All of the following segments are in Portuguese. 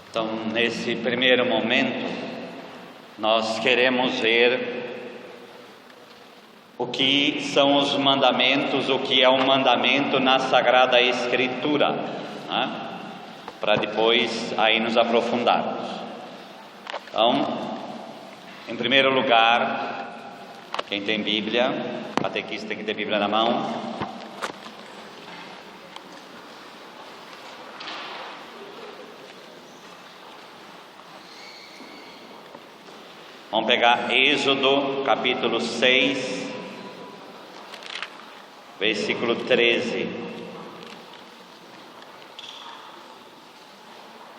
Então, nesse primeiro momento, nós queremos ver o que são os mandamentos, o que é um mandamento na Sagrada Escritura, né? Para depois aí nos aprofundarmos. Então, em primeiro lugar, quem tem Bíblia, catequista tem que ter Bíblia na mão. Vamos pegar Êxodo capítulo 6, versículo 13.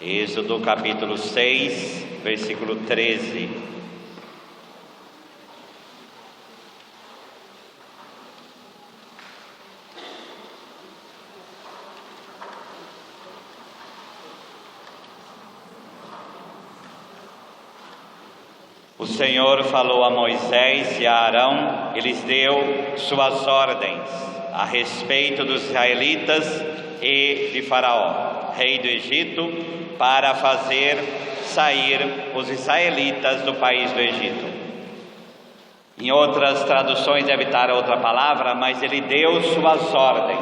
Êxodo capítulo 6, versículo 13. O Senhor falou a Moisés e a Arão e lhes deu suas ordens a respeito dos israelitas e de Faraó, rei do Egito, para fazer sair os israelitas do país do Egito. Em outras traduções deve estar outra palavra, mas ele deu suas ordens.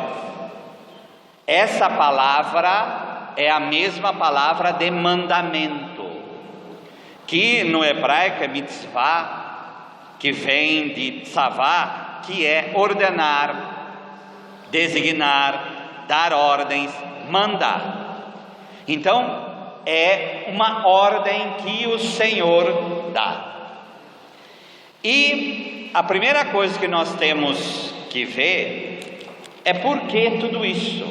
Essa palavra é a mesma palavra de mandamento, que no hebraico é mitzvah, que vem de tzavá, que é ordenar, designar, dar ordens, mandar. Então, é uma ordem que o Senhor dá. E a primeira coisa que nós temos que ver é por que tudo isso,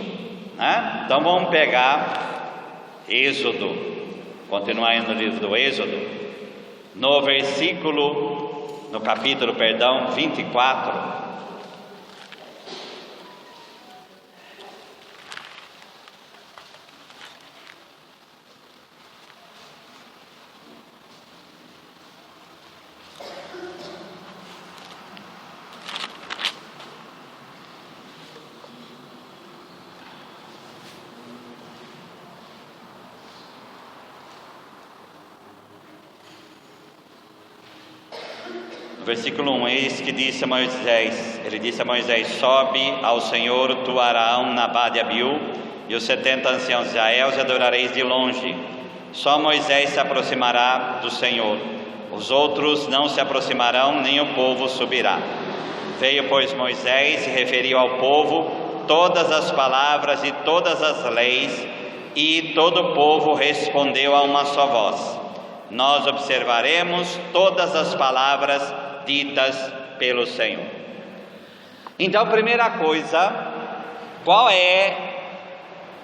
né? Então vamos pegar Êxodo, continuar no livro do Êxodo, no capítulo 24. Versículo 1, eis que disse a Moisés, ele disse a Moisés: sobe ao Senhor tu Arão, Nadab e Abiú, e os 70 anciãos de Israel, e adorareis de longe. Só Moisés se aproximará do Senhor, os outros não se aproximarão, nem o povo subirá. Veio, pois, Moisés e referiu ao povo todas as palavras e todas as leis, e todo o povo respondeu a uma só voz: nós observaremos todas as palavras ditas pelo Senhor. Então, primeira coisa, qual é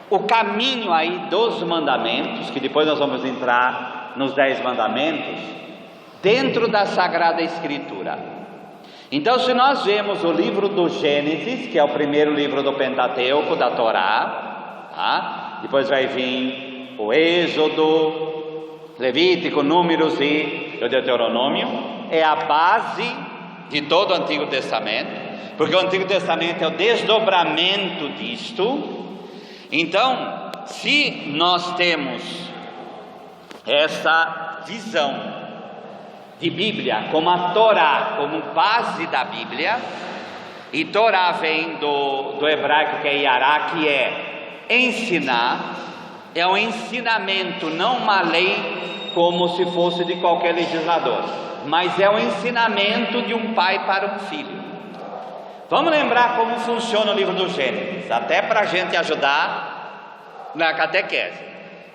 o caminho aí dos mandamentos, que depois nós vamos entrar nos 10 mandamentos, dentro da Sagrada Escritura. Então, se nós vemos o livro do Gênesis, que é o primeiro livro do Pentateuco, da Torá, tá? Depois vai vir o Êxodo, Levítico, Números e o Deuteronômio. É a base de todo o Antigo Testamento, porque o Antigo Testamento é o desdobramento disto. Então, se nós temos essa visão de Bíblia como a Torá, como base da Bíblia, e Torá vem do hebraico que é Yará, que é ensinar, é um ensinamento, não uma lei como se fosse de qualquer legislador, mas é um ensinamento de um pai para um filho. Vamos lembrar como funciona o livro do Gênesis, até para a gente ajudar na catequese,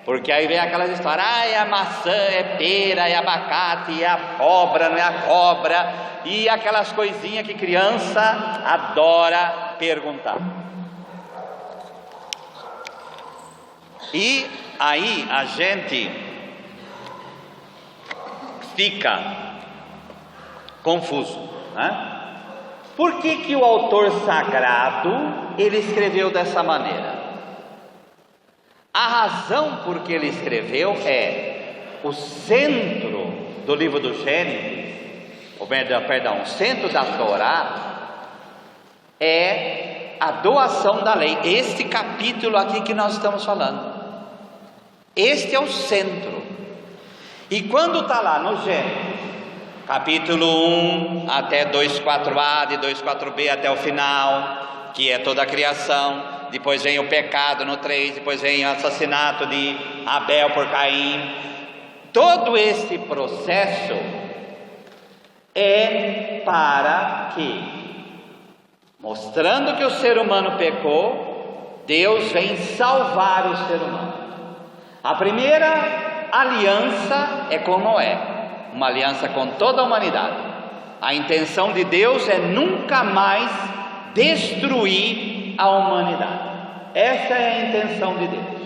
porque aí vem aquelas histórias: é a maçã, é pera, é abacate, é a cobra, não é a cobra, e aquelas coisinhas que criança adora perguntar. E aí a gente fica confuso, né? Por que o autor sagrado ele escreveu dessa maneira? A razão por que ele escreveu é o centro do livro do Gênesis, o centro da Torá é a doação da lei. Este capítulo aqui que nós estamos falando Este é o centro. E quando está lá no Gênesis, capítulo 1 até 2:4a, de 2:4b até o final, que é toda a criação, depois vem o pecado no 3, depois vem o assassinato de Abel por Caim. Todo esse processo é para que, mostrando que o ser humano pecou, Deus vem salvar o ser humano. A primeira aliança é com Noé, uma aliança com toda a humanidade. A intenção de Deus é nunca mais destruir a humanidade. Essa é a intenção de Deus.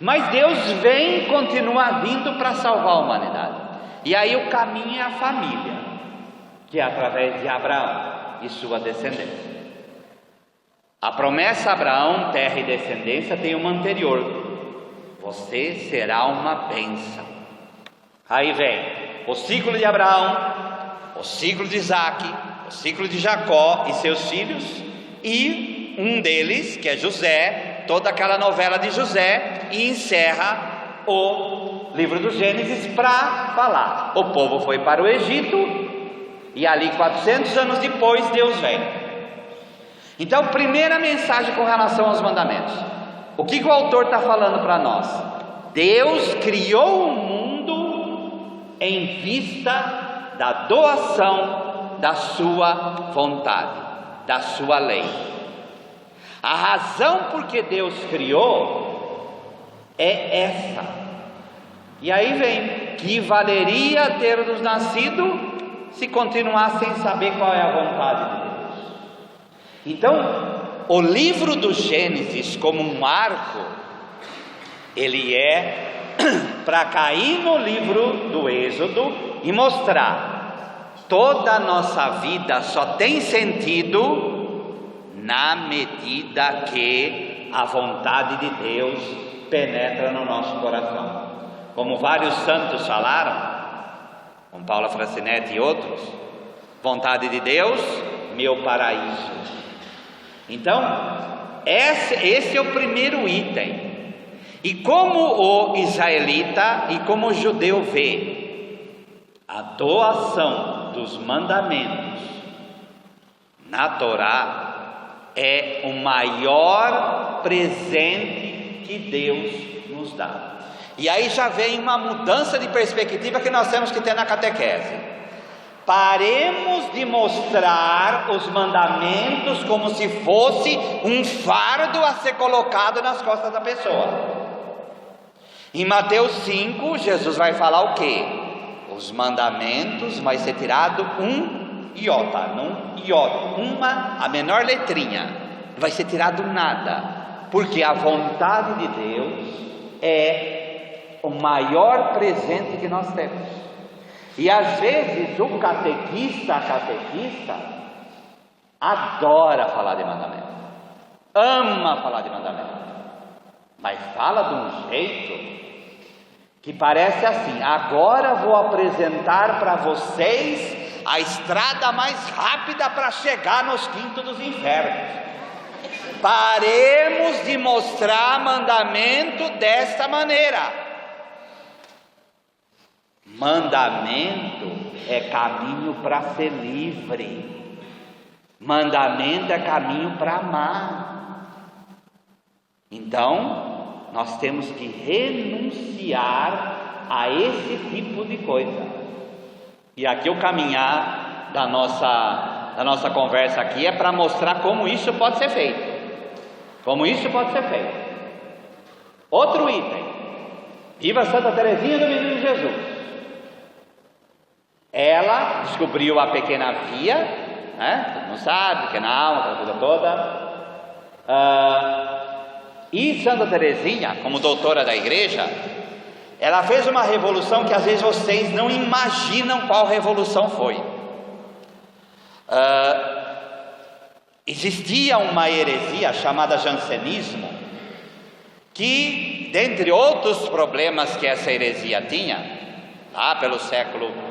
Mas Deus vem e continua vindo para salvar a humanidade. E aí o caminho é a família, que é através de Abraão e sua descendência. A promessa a Abraão, terra e descendência, tem uma anterior: você será uma bênção. Aí vem o ciclo de Abraão, o ciclo de Isaac, o ciclo de Jacó e seus filhos, e um deles, que é José, toda aquela novela de José, e encerra o livro do Gênesis para falar: o povo foi para o Egito, e ali 400 anos depois Deus vem. Então, primeira mensagem com relação aos mandamentos. O que o autor está falando para nós? Deus criou o mundo em vista da doação da sua vontade, da sua lei. A razão por que Deus criou é essa. E aí vem: que valeria ter-nos nascido se continuar sem saber qual é a vontade de Deus? Então, o livro do Gênesis, como um arco, ele é para cair no livro do Êxodo e mostrar: toda a nossa vida só tem sentido na medida que a vontade de Deus penetra no nosso coração. Como vários santos falaram, como Paula Francinetti e outros: vontade de Deus, meu paraíso. Então, esse é o primeiro item. E como o israelita e como o judeu vê a doação dos mandamentos na Torá, é o maior presente que Deus nos dá. E aí já vem uma mudança de perspectiva que nós temos que ter na catequese. Paremos de mostrar os mandamentos como se fosse um fardo a ser colocado nas costas da pessoa. Em Mateus 5, Jesus vai falar o quê? Os mandamentos vai ser tirado um iota, a menor letrinha, não vai ser tirado nada, porque a vontade de Deus é o maior presente que nós temos. E às vezes o catequista, a catequista, adora falar de mandamento, ama falar de mandamento, mas fala de um jeito que parece assim: agora vou apresentar para vocês a estrada mais rápida para chegar nos quintos dos infernos. Paremos de mostrar mandamento desta maneira. Mandamento é caminho para ser livre. Mandamento é caminho para amar. Então, nós temos que renunciar a esse tipo de coisa. E aqui o caminhar da nossa conversa aqui é para mostrar como isso pode ser feito. Como isso pode ser feito. Outro item: viva Santa Teresinha do Menino Jesus. Ela descobriu a pequena via, né? Todo mundo sabe, pequena alma, aquela coisa toda. E Santa Teresinha, como doutora da igreja, ela fez uma revolução que às vezes vocês não imaginam qual revolução foi. Existia uma heresia chamada jansenismo, que, dentre outros problemas que essa heresia tinha, lá pelo século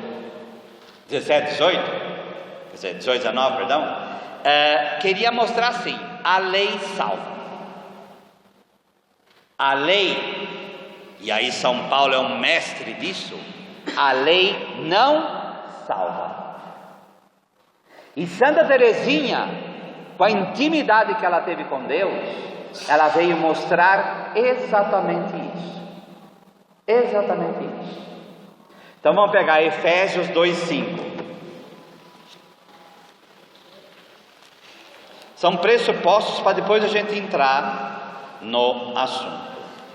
19, queria mostrar assim: a lei salva. A lei e aí São Paulo é um mestre disso, a lei não salva. E Santa Teresinha, com a intimidade que ela teve com Deus, ela veio mostrar exatamente isso. Exatamente isso. Então vamos pegar Efésios 2:5. São pressupostos para depois a gente entrar no assunto,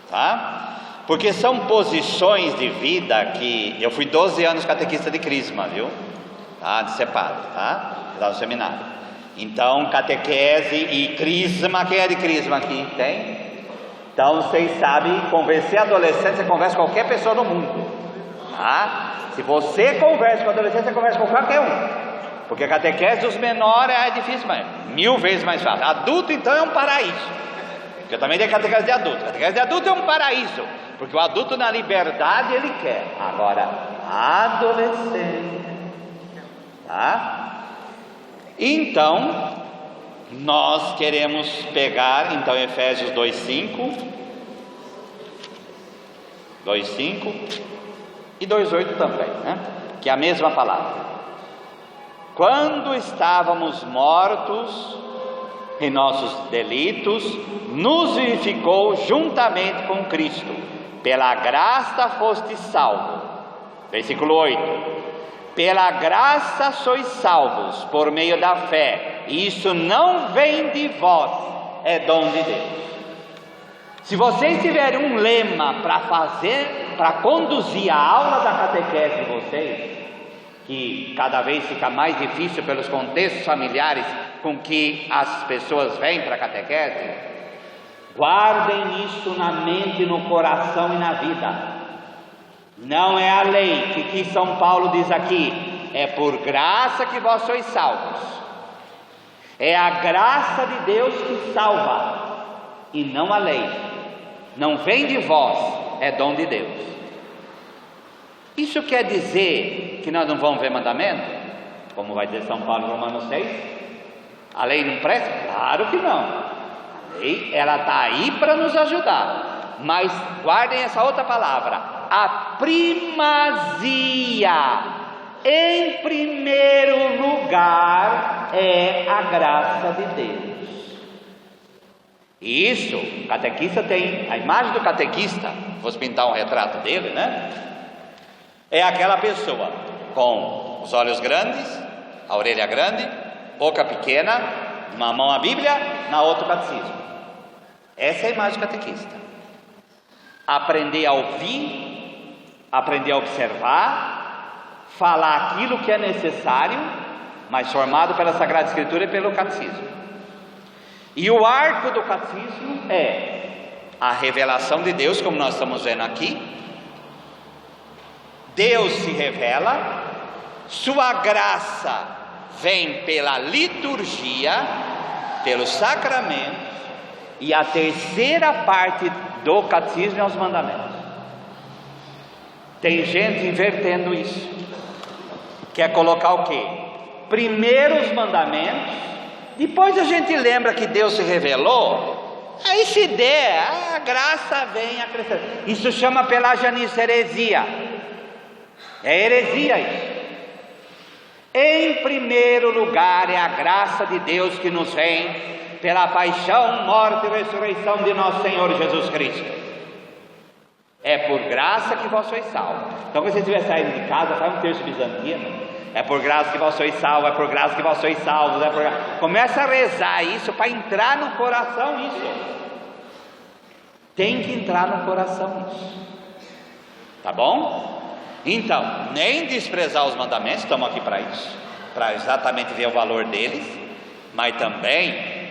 tá? Porque são posições de vida que... Eu fui 12 anos catequista de Crisma, viu? Tá? De CEPAD, tá? Lá no seminário. Então, catequese e Crisma, quem é de Crisma aqui? Tem? Então, vocês sabem, convencer adolescente, você conversa com qualquer pessoa no mundo, tá? Se você conversa com adolescente, você conversa com qualquer um. Porque a catequese dos menores é difícil, mas 1000 vezes mais fácil. Adulto, então, é um paraíso. Porque eu também tenho catequese de adulto. Catequese de adulto é um paraíso, porque o adulto na liberdade ele quer. Agora, adolescente, tá? Então, nós queremos pegar, então, Efésios 2:5 e 2:8 também, né? Que é a mesma palavra. Quando estávamos mortos em nossos delitos, nos vivificou juntamente com Cristo. Pela graça foste salvo. Versículo 8. Pela graça sois salvos, por meio da fé. E isso não vem de vós, é dom de Deus. Se vocês tiverem um lema para conduzir a aula da catequese de vocês, que cada vez fica mais difícil pelos contextos familiares com que as pessoas vêm para a catequese, guardem isso na mente, no coração e na vida. Não é a lei que São Paulo diz aqui, é por graça que vós sois salvos. É a graça de Deus que salva, e não a lei. Não vem de vós, é dom de Deus. Isso quer dizer que nós não vamos ver mandamento? Como vai dizer São Paulo em Romanos 6? A lei não presta? Claro que não. A lei, ela está aí para nos ajudar. Mas guardem essa outra palavra. A primazia, em primeiro lugar, é a graça de Deus. Isso, o catequista tem, a imagem do catequista, vou pintar um retrato dele, né? É aquela pessoa com os olhos grandes, a orelha grande, boca pequena, uma mão a Bíblia, na outra o catecismo. Essa é a imagem do catequista. Aprender a ouvir, aprender a observar, falar aquilo que é necessário, mas formado pela Sagrada Escritura e pelo catecismo. E o arco do catecismo é a revelação de Deus, como nós estamos vendo aqui. Deus se revela, sua graça vem pela liturgia, pelos sacramentos, e a terceira parte do catecismo é os mandamentos. Tem gente invertendo isso, quer colocar o quê? Primeiro os mandamentos, depois a gente lembra que Deus se revelou, aí se der, a graça vem acrescentando. Isso chama pelagianismo, heresia. É heresia isso. Em primeiro lugar é a graça de Deus que nos vem pela paixão, morte e ressurreição de nosso Senhor Jesus Cristo. É por graça que vós sois salvos. Então quando você estiver saindo de casa, faz um terço bizantino. É por graça que vós sois salvos, é por graça que vós sois salvos, Começa a rezar isso para entrar no coração isso. Tem que entrar no coração isso. Tá bom? Então, nem desprezar os mandamentos, estamos aqui para isso, para exatamente ver o valor deles, mas também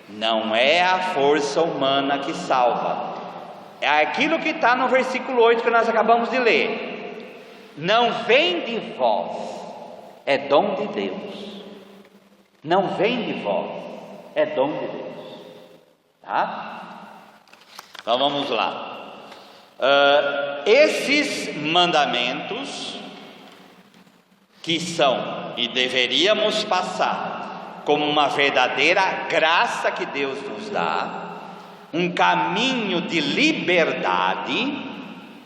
não é a força humana que salva, é aquilo que está no versículo 8 que nós acabamos de ler. Não vem de vós, é dom de Deus. Não vem de vós, é dom de Deus. Tá? Então vamos lá. Esses mandamentos que são e deveríamos passar como uma verdadeira graça que Deus nos dá, um caminho de liberdade,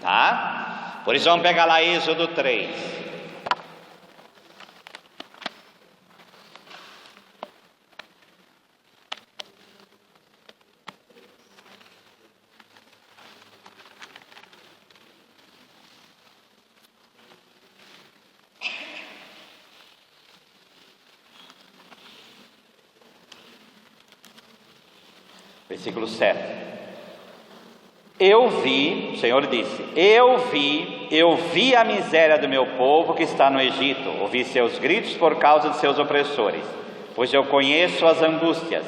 Tá? Por isso vamos pegar lá Êxodo 3. Versículo 7. O Senhor disse, eu vi a miséria do meu povo que está no Egito, ouvi seus gritos por causa de seus opressores, pois eu conheço as angústias,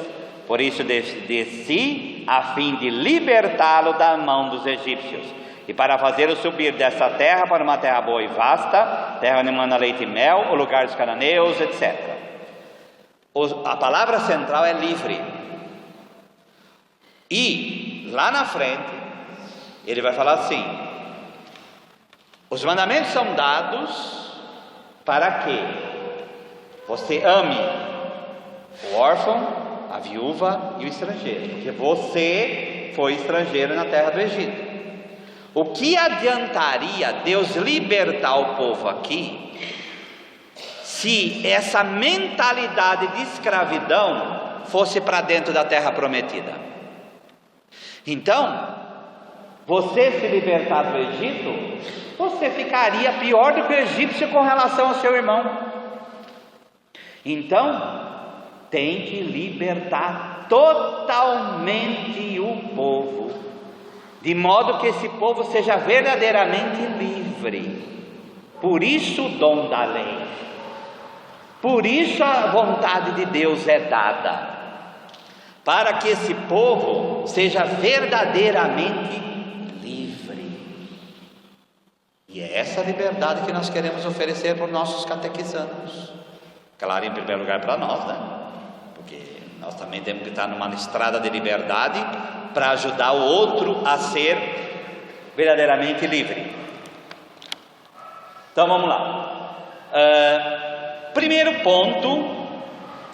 por isso desci a fim de libertá-lo da mão dos egípcios, e para fazê-lo subir dessa terra para uma terra boa e vasta, terra onde mana leite e mel, o lugar dos cananeus, etc. A palavra central é livre. E lá na frente ele vai falar assim: os mandamentos são dados para que você ame o órfão, a viúva e o estrangeiro, porque você foi estrangeiro na terra do Egito. O que adiantaria Deus libertar o povo aqui se essa mentalidade de escravidão fosse para dentro da terra prometida? Então, você se libertar do Egito, você ficaria pior do que o egípcio com relação ao seu irmão. Então, tem que libertar totalmente o povo, de modo que esse povo seja verdadeiramente livre. Por isso o dom da lei, por isso a vontade de Deus é dada, para que esse povo seja verdadeiramente livre. E é essa liberdade que nós queremos oferecer para os nossos catequizandos. Claro, em primeiro lugar para nós, né? Porque nós também temos que estar numa estrada de liberdade para ajudar o outro a ser verdadeiramente livre. Então vamos lá. Primeiro ponto,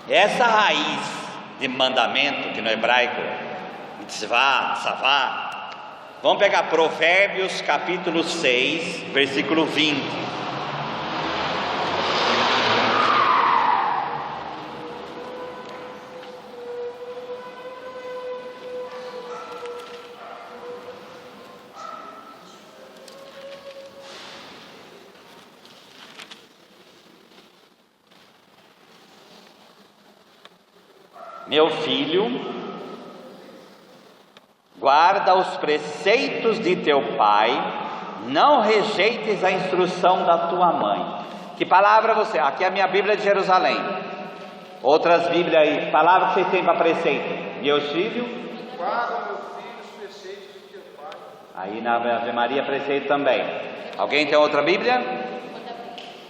essa raiz de mandamento, que no hebraico mitzvah, savá. Vamos pegar Provérbios capítulo 6, versículo 20. Meu filho, guarda os preceitos de teu pai, não rejeites a instrução da tua mãe. Que palavra você? Aqui é a minha Bíblia de Jerusalém. Outras Bíblias aí, palavra que vocês têm para preceito. Meus filhos, guarda, meu filho, os preceitos de teu pai. Aí na Ave Maria preceito também. Alguém tem outra Bíblia?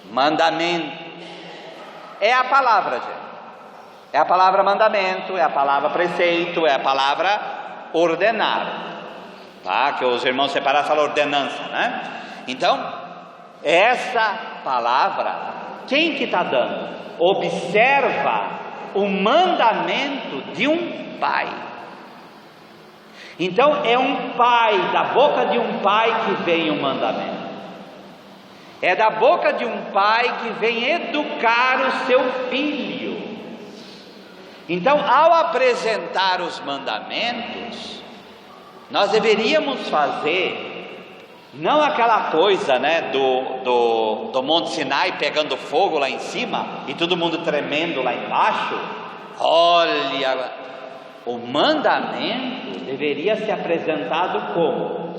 Mandamento. É a palavra, gente. É a palavra mandamento, é a palavra preceito, é a palavra ordenar, tá? Que os irmãos separados falam ordenança, né? Então, essa palavra, quem que está dando? Observa o mandamento de um pai. Então, é um pai, da boca de um pai que vem o mandamento. É da boca de um pai que vem educar o seu filho. Então, ao apresentar os mandamentos, nós deveríamos fazer, não aquela coisa, né, do Monte Sinai pegando fogo lá em cima e todo mundo tremendo lá embaixo. Olha, o mandamento deveria ser apresentado como?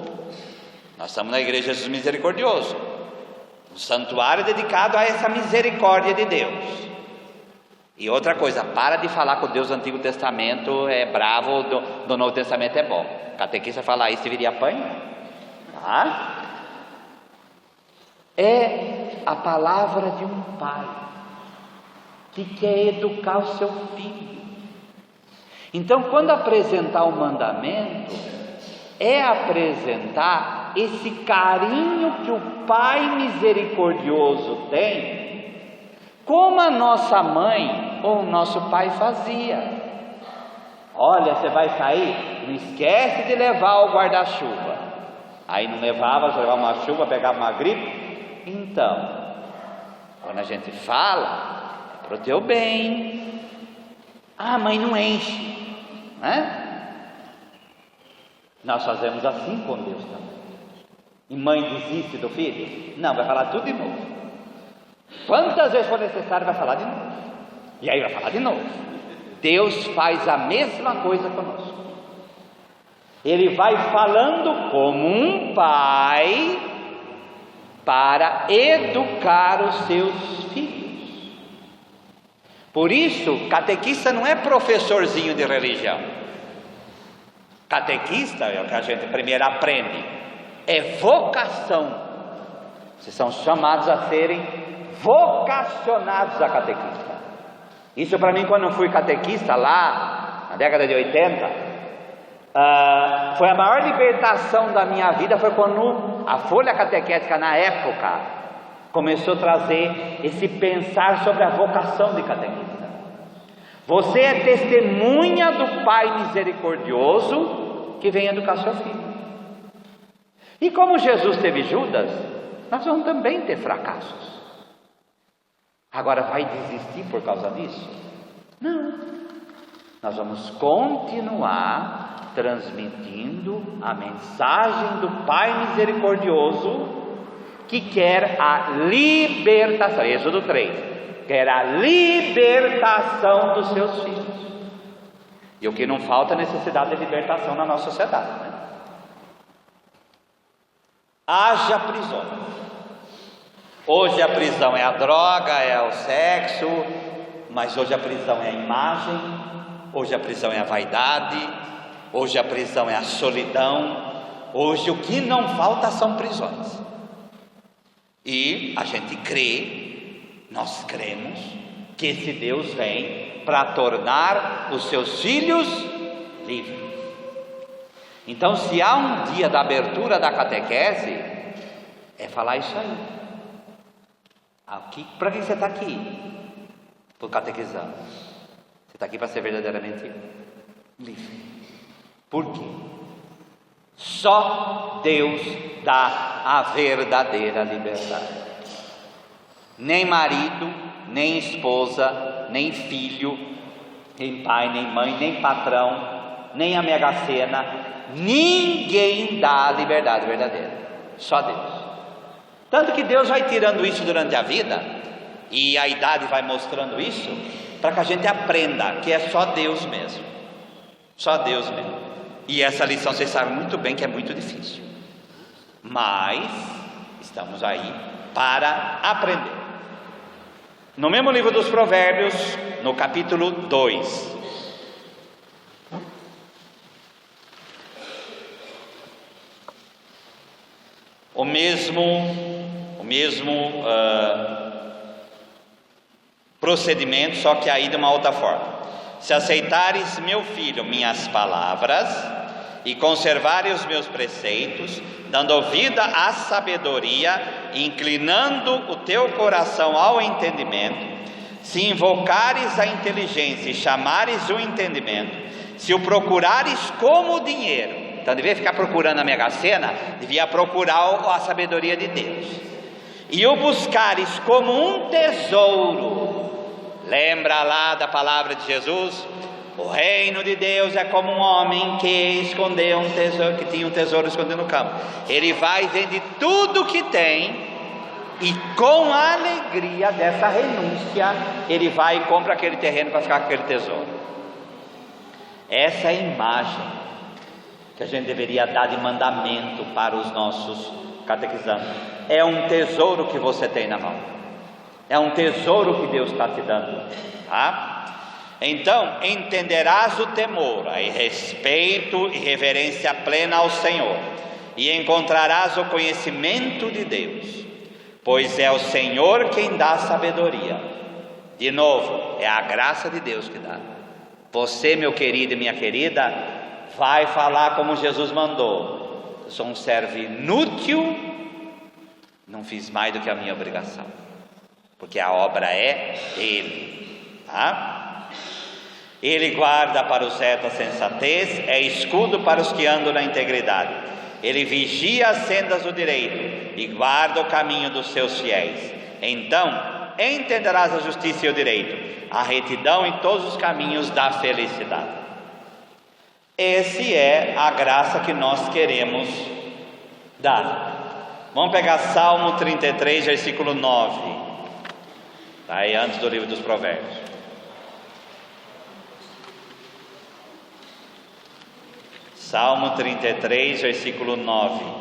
Nós estamos na Igreja Jesus Misericordioso, um santuário dedicado a essa misericórdia de Deus. E outra coisa, para de falar que o Deus do Antigo Testamento é bravo, do Novo Testamento é bom. Catequista falar isso deveria apanhar, tá? É a palavra de um pai que quer educar o seu filho. Então, quando apresentar o mandamento, é apresentar esse carinho que o Pai misericordioso tem, como a nossa mãe ou o nosso pai fazia. Olha, você vai sair, não esquece de levar o guarda-chuva. Aí não levava, já levava uma chuva, pegava uma gripe. Então, quando a gente fala, é para o teu bem. Ah, mãe, não enche, né? Nós fazemos assim com Deus também. E mãe desiste do filho? Não, vai falar tudo de novo. Quantas vezes for necessário, vai falar de novo. E aí vai falar de novo. Deus faz a mesma coisa conosco. Ele vai falando como um pai para educar os seus filhos. Por isso, catequista não é professorzinho de religião. Catequista é o que a gente primeiro aprende, é vocação. Vocês são chamados a serem vocacionados a catequista. Isso para mim, quando eu fui catequista lá na década de 80, foi a maior libertação da minha vida. Foi quando a folha catequética na época começou a trazer esse pensar sobre a vocação de catequista. Você é testemunha do Pai misericordioso que vem educar seu filho. E como Jesus teve Judas, nós vamos também ter fracassos. Agora vai desistir por causa disso? Não. Nós vamos continuar transmitindo a mensagem do Pai misericordioso que quer a libertação. Êxodo 3, quer a libertação dos seus filhos. E o que não falta é necessidade de libertação na nossa sociedade, né? Haja prisões. Hoje a prisão é a droga, é o sexo, mas hoje a prisão é a imagem, hoje a prisão é a vaidade, hoje a prisão é a solidão, hoje o que não falta são prisões. E a gente crê, nós cremos, que esse Deus vem para tornar os seus filhos livres. Então, se há um dia da abertura da catequese, é falar isso aí. Para que você está aqui? Por catequizando. Você está aqui para ser verdadeiramente livre. Por quê? Só Deus dá a verdadeira liberdade. Nem marido, nem esposa, nem filho, nem pai, nem mãe, nem patrão, nem a Mega Sena, ninguém dá a liberdade verdadeira. Só Deus. Tanto que Deus vai tirando isso durante a vida, e a idade vai mostrando isso, para que a gente aprenda que é só Deus mesmo. Só Deus mesmo. E essa lição vocês sabem muito bem que é muito difícil, mas estamos aí para aprender. No mesmo livro dos Provérbios, no capítulo 2, o mesmo procedimento, só que aí de uma outra forma. Se aceitares, meu filho, minhas palavras e conservares os meus preceitos, dando ouvida à sabedoria, inclinando o teu coração ao entendimento, se invocares a inteligência e chamares o entendimento, se o procurares como o dinheiro. Então, devia ficar procurando a Mega Sena, devia procurar a sabedoria de Deus, e o buscares como um tesouro. Lembra lá da palavra de Jesus? O reino de Deus é como um homem que escondeu um tesouro, que tinha um tesouro escondido no campo. Ele vai, vende tudo que tem, e com a alegria dessa renúncia, ele vai e compra aquele terreno para ficar com aquele tesouro. Essa é a imagem que a gente deveria dar de mandamento para os nossos catequizandos. É um tesouro que você tem na mão, é um tesouro que Deus está te dando, tá? Então entenderás o temor, aí respeito e reverência plena ao Senhor, e encontrarás o conhecimento de Deus, pois é o Senhor quem dá sabedoria. De novo, é a graça de Deus que dá. Você, meu querido e minha querida, vai falar como Jesus mandou: eu sou um servo inútil, não fiz mais do que a minha obrigação, porque a obra é dele, tá? Ele guarda para os retos a sensatez, é escudo para os que andam na integridade. Ele vigia as sendas do direito e guarda o caminho dos seus fiéis. Então entenderás a justiça e o direito, a retidão em todos os caminhos da felicidade. Essa é a graça que nós queremos dar. Vamos pegar Salmo 33, versículo 9. Está aí antes do livro dos Provérbios. Salmo 33, versículo 9.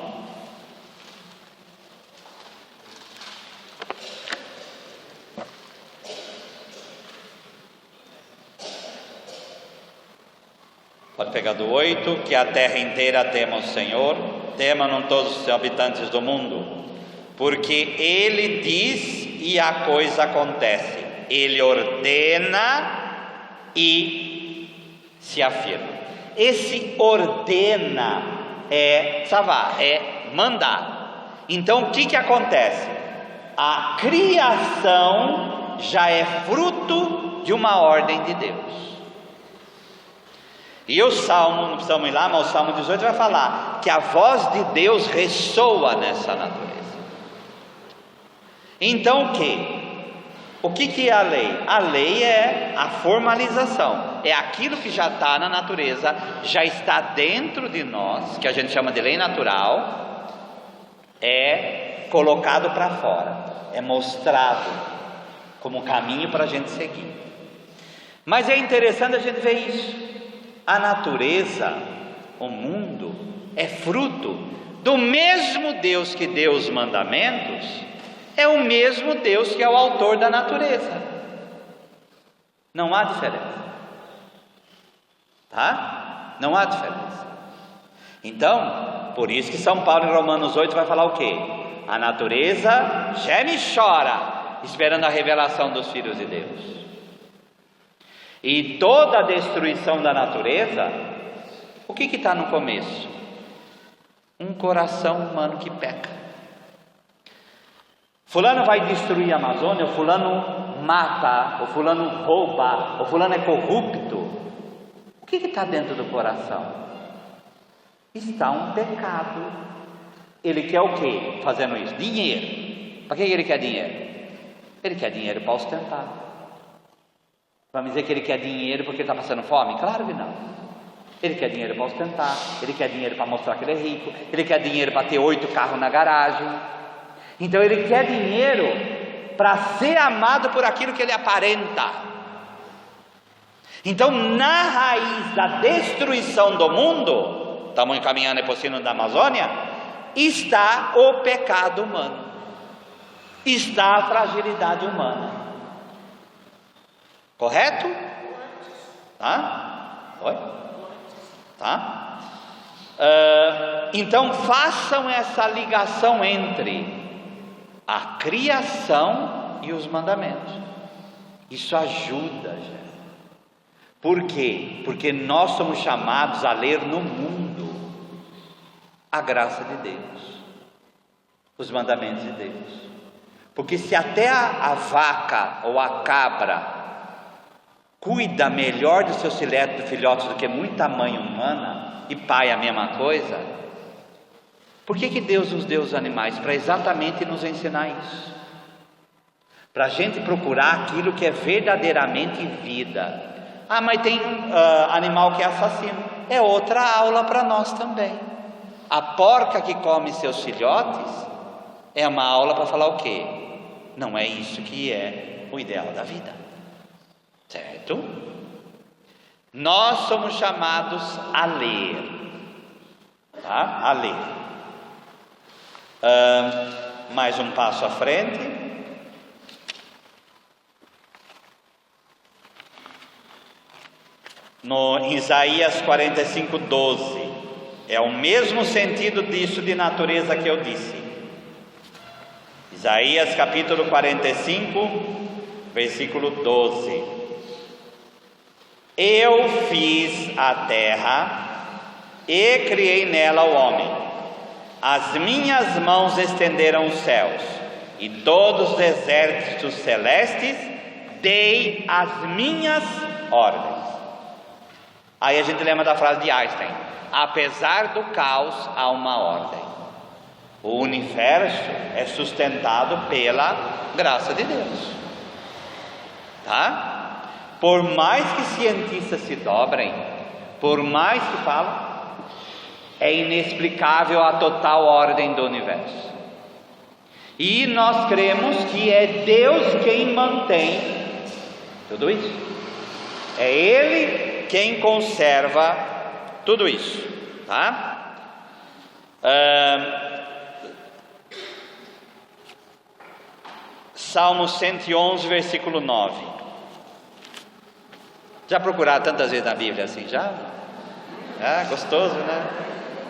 Pode pegar do 8, que a terra inteira tema o Senhor, temam todos os habitantes do mundo, porque Ele diz e a coisa acontece, Ele ordena e se afirma. Esse ordena é tzavá, é mandar. Então o que acontece? A criação já é fruto de uma ordem de Deus. E o Salmo, não precisamos ir lá, mas o Salmo 18 vai falar que a voz de Deus ressoa nessa natureza. Então o que é a lei? A lei é a formalização, é aquilo que já está na natureza, já está dentro de nós, que a gente chama de lei natural, é colocado para fora, é mostrado como caminho para a gente seguir. Mas é interessante a gente ver isso. A natureza, o mundo, é fruto do mesmo Deus que deu os mandamentos, é o mesmo Deus que é o autor da natureza. Não há diferença. Tá? Não há diferença. Então, por isso que São Paulo em Romanos 8 vai falar o quê? A natureza geme e chora, esperando a revelação dos filhos de Deus. E toda a destruição da natureza, o que está no começo? Um coração humano que peca. Fulano vai destruir a Amazônia, o fulano mata, o fulano rouba, o fulano é corrupto. O que está dentro do coração? Está um pecado. Ele quer o quê fazendo isso? Dinheiro. Para que ele quer dinheiro? Ele quer dinheiro para ostentar. Vamos dizer que ele quer dinheiro porque ele está passando fome? Claro que não. Ele quer dinheiro para ostentar, ele quer dinheiro para mostrar que ele é rico, ele quer dinheiro para ter 8 carros na garagem. Então ele quer dinheiro para ser amado por aquilo que ele aparenta. Então, na raiz da destruição do mundo, estamos encaminhando para o sino da Amazônia, está o pecado humano, está a fragilidade humana. Correto? Tá? Oi? Tá? Então façam essa ligação entre a criação e os mandamentos. Isso ajuda, gente. Por quê? Porque nós somos chamados a ler no mundo a graça de Deus, os mandamentos de Deus. Porque se até a vaca ou a cabra cuida melhor dos seus filhotes do que muita mãe humana, e pai a mesma coisa, por que Deus nos deu os animais? Para exatamente nos ensinar isso, para a gente procurar aquilo que é verdadeiramente vida. Ah, mas tem animal que é assassino, é outra aula para nós também. A porca que come seus filhotes é uma aula para falar o quê? Não é isso que é o ideal da vida. Certo? Nós somos chamados a ler, tá? A ler. Mais um passo à frente. No Isaías 45:12, é o mesmo sentido disso de natureza que eu disse. Isaías capítulo 45, versículo 12. Eu fiz a terra e criei nela o homem. As minhas mãos estenderam os céus, e todos os exércitos celestes dei as minhas ordens. Aí a gente lembra da frase de Einstein: apesar do caos, há uma ordem. O universo é sustentado pela graça de Deus, tá? Por mais que cientistas se dobrem, por mais que falem, é inexplicável a total ordem do universo. E nós cremos que é Deus quem mantém tudo isso. É Ele quem conserva tudo isso, tá? Salmo 111, versículo 9. Já procuraram tantas vezes na Bíblia assim, já? Gostoso, né?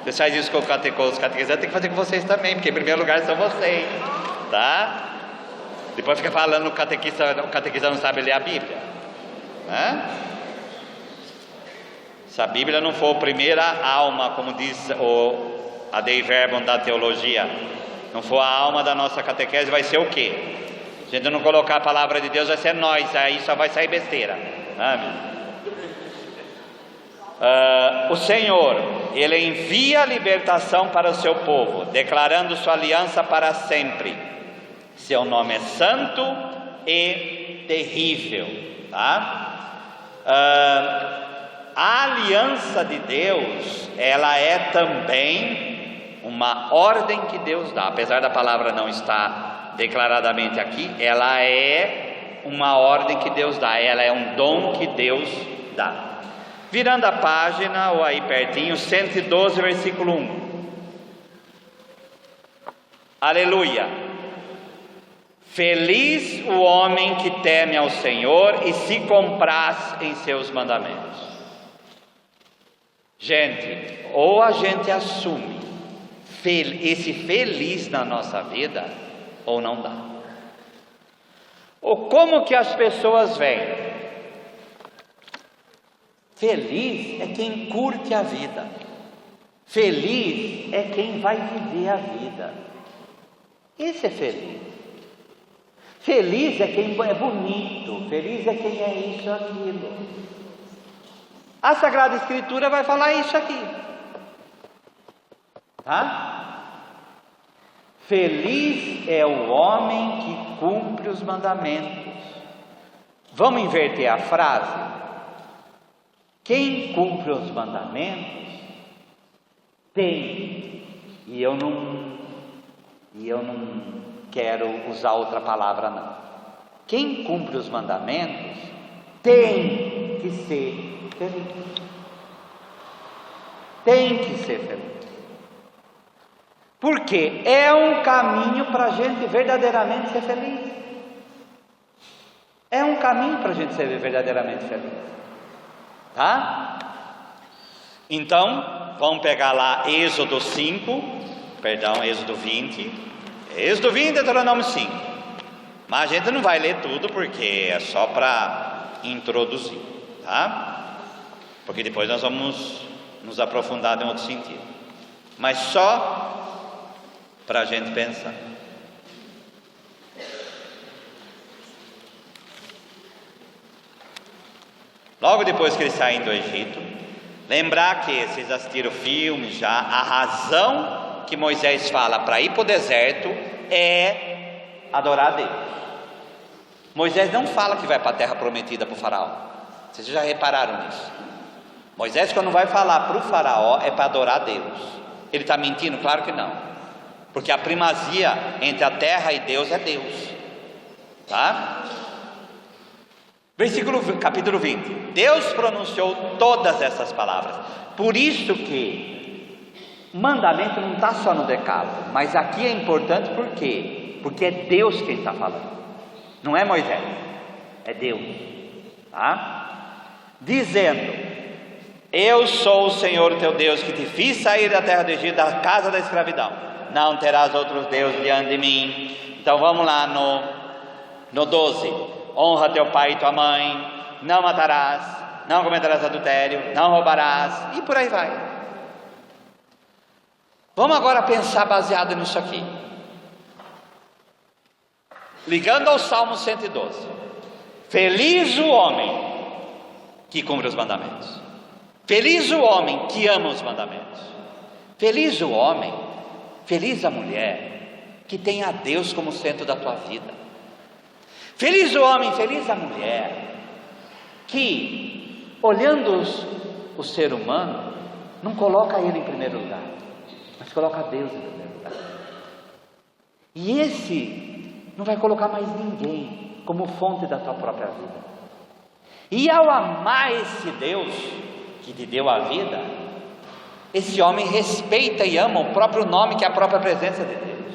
Vocês fazem isso com o catequizando, tem que fazer com vocês também, porque em primeiro lugar são vocês, tá? Depois fica falando o catequista não sabe ler a Bíblia, né? Se a Bíblia não for a primeira alma, como diz a Dei Verbum da teologia, não for a alma da nossa catequese, vai ser o quê? Se a gente não colocar a palavra de Deus, vai ser nós, aí só vai sair besteira. Amém. O Senhor, Ele envia a libertação para o seu povo, declarando sua aliança para sempre. Seu nome é santo e terrível, tá? A aliança de Deus, ela é também uma ordem que Deus dá, apesar da palavra não estar declaradamente aqui, ela é uma ordem que Deus dá, ela é um dom que Deus dá. Virando a página, ou aí pertinho, 112, versículo 1. Aleluia! Feliz o homem que teme ao Senhor e se compraz em seus mandamentos. Gente, ou a gente assume esse feliz na nossa vida, ou não dá. Ou como que as pessoas veem? Feliz é quem curte a vida. Feliz é quem vai viver a vida. Esse é feliz. Feliz é quem é bonito. Feliz é quem é isso, aquilo. A Sagrada Escritura vai falar isso aqui, tá? Feliz é o homem que cumpre os mandamentos. Vamos inverter a frase? Quem cumpre os mandamentos tem, e eu não quero usar outra palavra não. Quem cumpre os mandamentos tem que ser feliz. Tem que ser feliz. Porque é um caminho para a gente verdadeiramente ser feliz. É um caminho para a gente ser verdadeiramente feliz. Tá? Então, vamos pegar lá Êxodo 20, Deuteronômio 5. Mas a gente não vai ler tudo porque é só para introduzir, tá? Porque depois nós vamos nos aprofundar em outro sentido. Mas só para a gente pensar. Logo depois que eles saem do Egito, lembrar que vocês assistiram o filme já, a razão que Moisés fala para ir para o deserto é adorar a Deus. Moisés não fala que vai para a terra prometida para o faraó. Vocês já repararam nisso? Moisés, quando vai falar para o faraó, é para adorar a Deus. Ele está mentindo? Claro que não, porque a primazia entre a terra e Deus é Deus, tá? Capítulo 20. Deus pronunciou todas essas palavras. Por isso que o mandamento não está só no decálogo, mas aqui é importante por quê? Porque é Deus quem está falando, não é Moisés, é Deus, tá? Dizendo: eu sou o Senhor teu Deus, que te fiz sair da terra do Egito, da casa da escravidão. Não terás outros deuses diante de mim. Então vamos lá no 12. Honra teu pai e tua mãe, não matarás, não cometerás adultério, não roubarás, e por aí vai. Vamos agora pensar baseado nisso aqui, ligando ao Salmo 112. Feliz o homem que cumpre os mandamentos. Feliz o homem que ama os mandamentos. Feliz o homem, feliz a mulher que tem a Deus como centro da tua vida. Feliz o homem, feliz a mulher que, olhando o ser humano, não coloca ele em primeiro lugar, mas coloca Deus em primeiro lugar. E esse não vai colocar mais ninguém como fonte da tua própria vida. E ao amar esse Deus que te deu a vida, esse homem respeita e ama o próprio nome, que é a própria presença de Deus.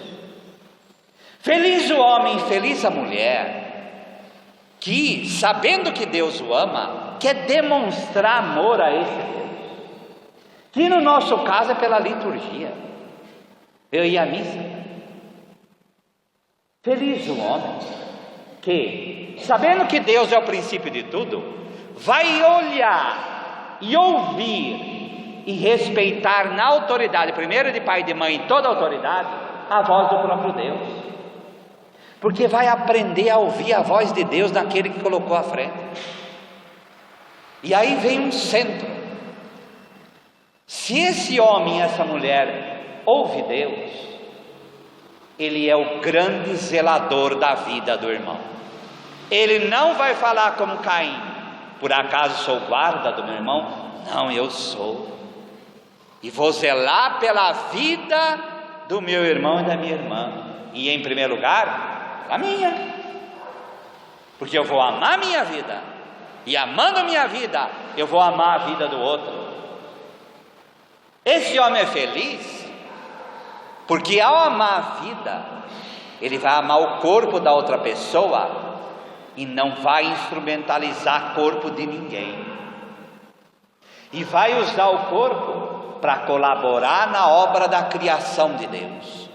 Feliz o homem, feliz a mulher que, sabendo que Deus o ama, quer demonstrar amor a esse Deus, que no nosso caso é pela liturgia, eu ia à missa. Feliz o homem que, sabendo que Deus é o princípio de tudo, vai olhar e ouvir e respeitar na autoridade, primeiro de pai e de mãe, toda a autoridade, a voz do próprio Deus, porque vai aprender a ouvir a voz de Deus naquele que colocou à frente. E aí vem um centro. Se esse homem e essa mulher ouve Deus, ele é o grande zelador da vida do irmão. Ele não vai falar como Caim: por acaso sou guarda do meu irmão? Não, eu sou, e vou zelar pela vida do meu irmão e da minha irmã, e em primeiro lugar a minha, porque eu vou amar minha vida, e amando a minha vida, eu vou amar a vida do outro. Esse homem é feliz, porque ao amar a vida, ele vai amar o corpo da outra pessoa, e não vai instrumentalizar o corpo de ninguém, e vai usar o corpo para colaborar na obra da criação de Deus.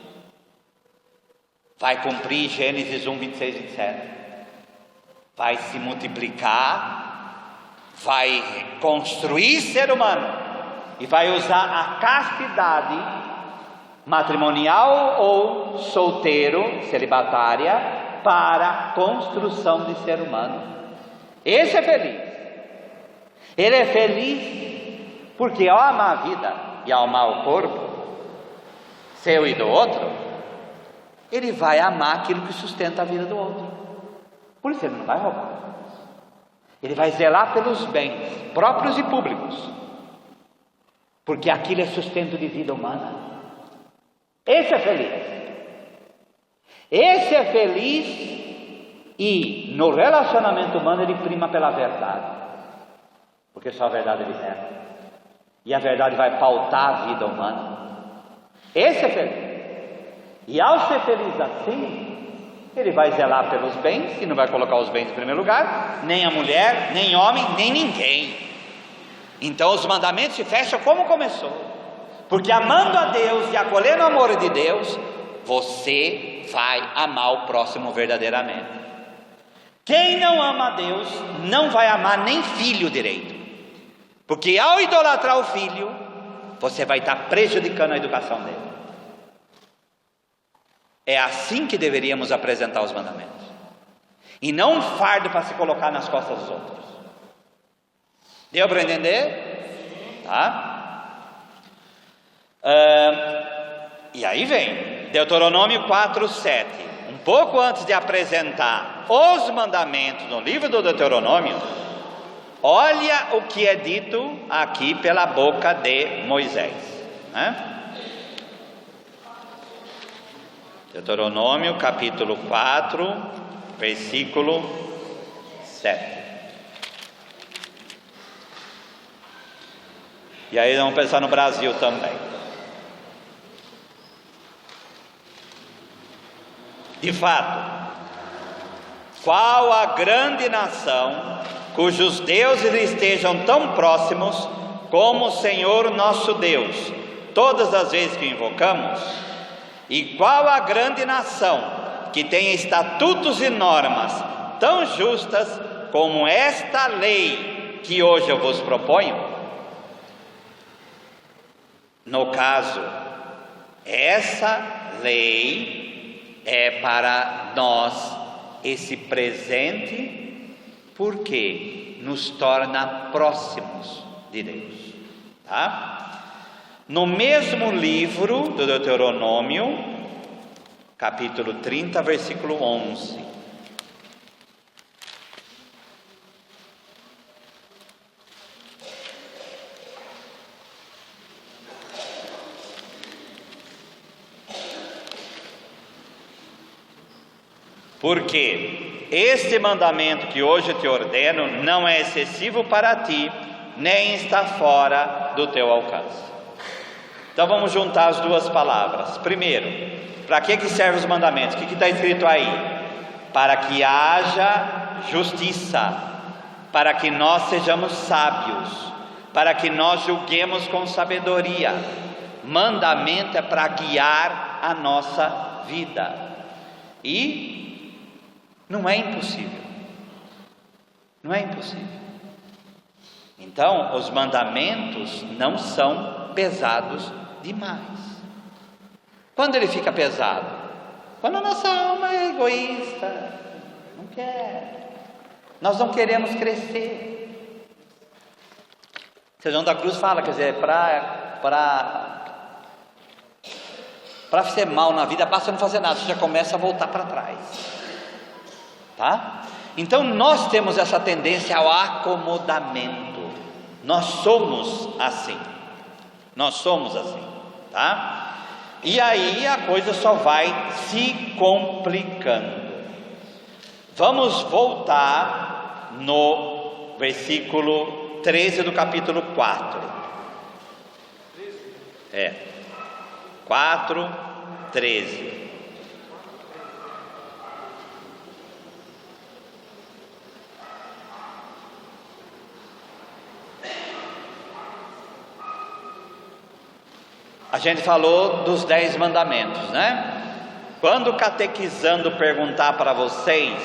Vai cumprir Gênesis 1, 26 e 27, vai se multiplicar, vai construir ser humano, e vai usar a castidade matrimonial ou solteiro, celibatária, para a construção de ser humano. Esse é feliz. Ele é feliz porque ao amar a vida e ao amar o corpo seu e do outro, ele vai amar aquilo que sustenta a vida do outro. Por isso ele não vai roubar, ele vai zelar pelos bens próprios e públicos, porque aquilo é sustento de vida humana. Esse é feliz. Esse é feliz, e no relacionamento humano ele prima pela verdade, porque só a verdade liberta, e a verdade vai pautar a vida humana. Esse é feliz. E ao ser feliz assim, ele vai zelar pelos bens, e não vai colocar os bens em primeiro lugar, nem a mulher, nem homem, nem ninguém. Então os mandamentos se fecham como começou, porque amando a Deus e acolhendo o amor de Deus, você vai amar o próximo verdadeiramente. Quem não ama a Deus, não vai amar nem filho direito, porque ao idolatrar o filho, você vai estar prejudicando a educação dele. É assim que deveríamos apresentar os mandamentos, e não um fardo para se colocar nas costas dos outros. Deu para entender? Tá? E aí vem Deuteronômio 4:7. Um pouco antes de apresentar os mandamentos no livro do Deuteronômio, olha o que é dito aqui pela boca de Moisés, né? Deuteronômio capítulo 4, versículo 7. E aí vamos pensar no Brasil também. De fato, qual a grande nação cujos deuses estejam tão próximos como o Senhor nosso Deus, todas as vezes que o invocamos? E qual a grande nação que tem estatutos e normas tão justas como esta lei que hoje eu vos proponho? No caso, essa lei é para nós esse presente, porque nos torna próximos de Deus. Tá? No mesmo livro do Deuteronômio, capítulo 30, versículo 11. Porque este mandamento que hoje te ordeno não é excessivo para ti, nem está fora do teu alcance. Então vamos juntar as duas palavras. Primeiro, para que servem os mandamentos? O que está escrito aí? Para que haja justiça, para que nós sejamos sábios, para que nós julguemos com sabedoria. Mandamento é para guiar a nossa vida. E não é impossível. Não é impossível. Então, os mandamentos não são pesados demais. Quando ele fica pesado? Quando a nossa alma é egoísta, não quer. Nós não queremos crescer. São João da Cruz fala, quer dizer, para ser mal na vida, basta não fazer nada, você já começa a voltar para trás. Tá? Então nós temos essa tendência ao acomodamento. Nós somos assim. Nós somos assim, tá? E aí a coisa só vai se complicando. Vamos voltar no versículo 13 do capítulo 4. 4, 13. A gente falou dos 10 mandamentos, né? Quando catequizando perguntar para vocês,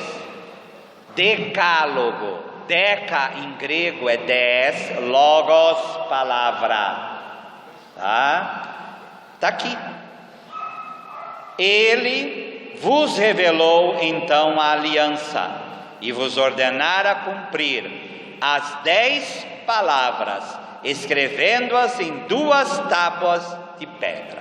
decálogo, deca em grego é 10, logos, palavra, tá aqui. Ele vos revelou então a aliança e vos ordenara cumprir as 10 palavras, escrevendo-as em 2 tábuas de pedra,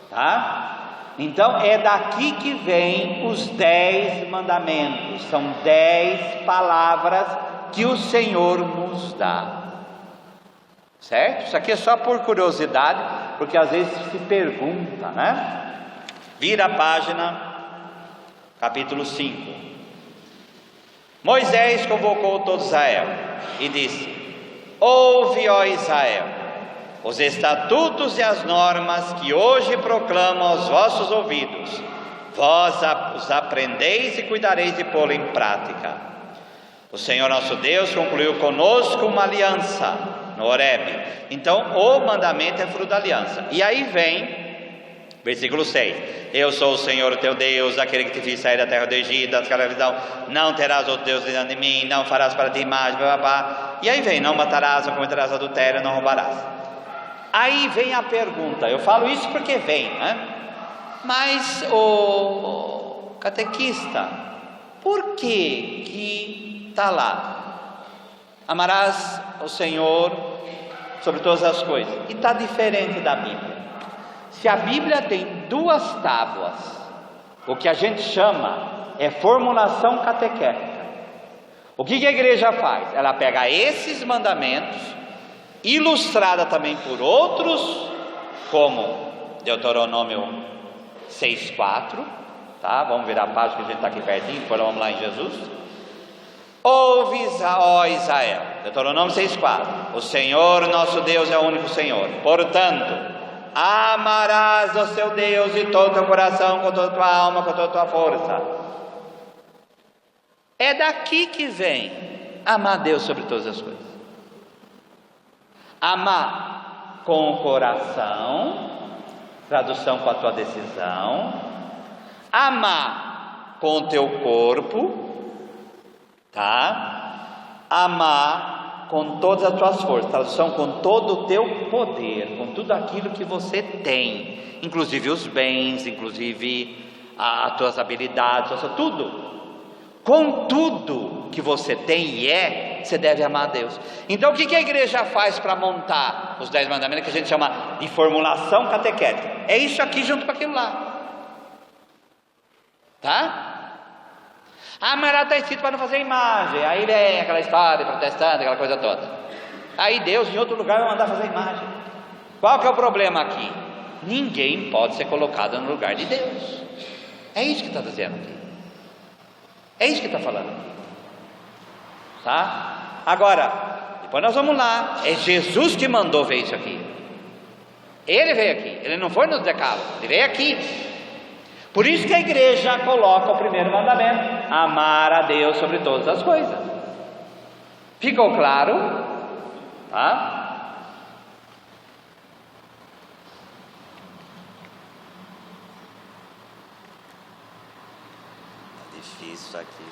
tá? Então é daqui que vem os 10 mandamentos. São 10 palavras que o Senhor nos dá, certo? Isso aqui é só por curiosidade, porque às vezes se pergunta, né? Vira a página, capítulo 5. Moisés convocou todo Israel e disse: ouve, ó Israel, os estatutos e as normas que hoje proclamo aos vossos ouvidos. Vós os aprendeis e cuidareis de pô-lo em prática. O Senhor nosso Deus concluiu conosco uma aliança no Horebe. Então o mandamento é fruto da aliança. E aí vem versículo 6: eu sou o Senhor teu Deus, aquele que te fiz sair da terra do Egito, da escravidão. Não terás outro Deus diante de mim, não farás para ti imagem, blá, blá, blá. E aí vem: não matarás, não cometerás adultério, não roubarás. Aí vem a pergunta, eu falo isso porque vem, né? Mas o catequista, por que está lá? Amarás o Senhor sobre todas as coisas. E está diferente da Bíblia. Se a Bíblia tem 2 tábuas, o que a gente chama é formulação catequética. O que a igreja faz? Ela pega esses mandamentos, ilustrada também por outros, como Deuteronômio 6,4, tá? Vamos virar a página que a gente está aqui pertinho, depois vamos lá em Jesus. Ouve, ó Israel, Deuteronômio 6,4: o Senhor nosso Deus é o único Senhor. Portanto, amarás o seu Deus de todo o teu coração, com toda a tua alma, com toda a tua força. É daqui que vem amar Deus sobre todas as coisas. Amar com o coração, tradução com a tua decisão. Amar com o teu corpo, tá? Amar com todas as tuas forças, tradução com todo o teu poder, com tudo aquilo que você tem, inclusive os bens, inclusive as tuas habilidades, tudo. Com tudo que você tem e é, você deve amar a Deus. Então o que a igreja faz para montar os 10 mandamentos, que a gente chama de formulação catequética? É isso aqui junto com aquilo lá, tá? Mas lá está escrito para não fazer imagem. Aí vem aquela história protestante, aquela coisa toda. Aí Deus em outro lugar vai mandar fazer imagem. Qual que é o problema aqui? Ninguém pode ser colocado no lugar de Deus. É isso que está dizendo aqui. É isso que está falando aqui. Tá? Agora, depois nós vamos lá. É Jesus que mandou ver isso aqui. Ele veio aqui. Ele não foi nos decálogos. Ele veio aqui. Por isso que a igreja coloca o primeiro mandamento: amar a Deus sobre todas as coisas. Ficou claro? Tá? Difícil aqui.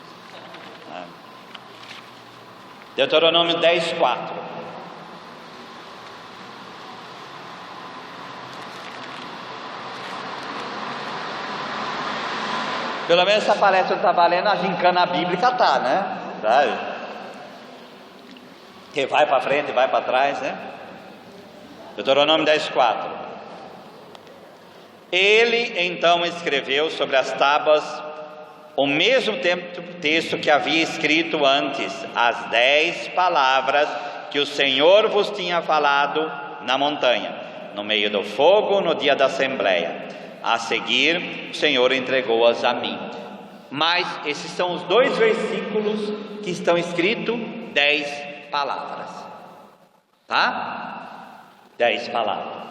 Deuteronômio 10:4. Pelo menos essa palestra não está valendo, a gincana bíblica tá, né? Sabe? Que vai para frente, vai para trás, né? Deuteronômio 10:4. Ele então escreveu sobre as tábuas o mesmo texto que havia escrito antes, as 10 palavras que o Senhor vos tinha falado na montanha, no meio do fogo, no dia da assembleia. A seguir, o Senhor entregou-as a mim. Mas esses são os 2 versículos que estão escritos 10 palavras, tá? 10 palavras.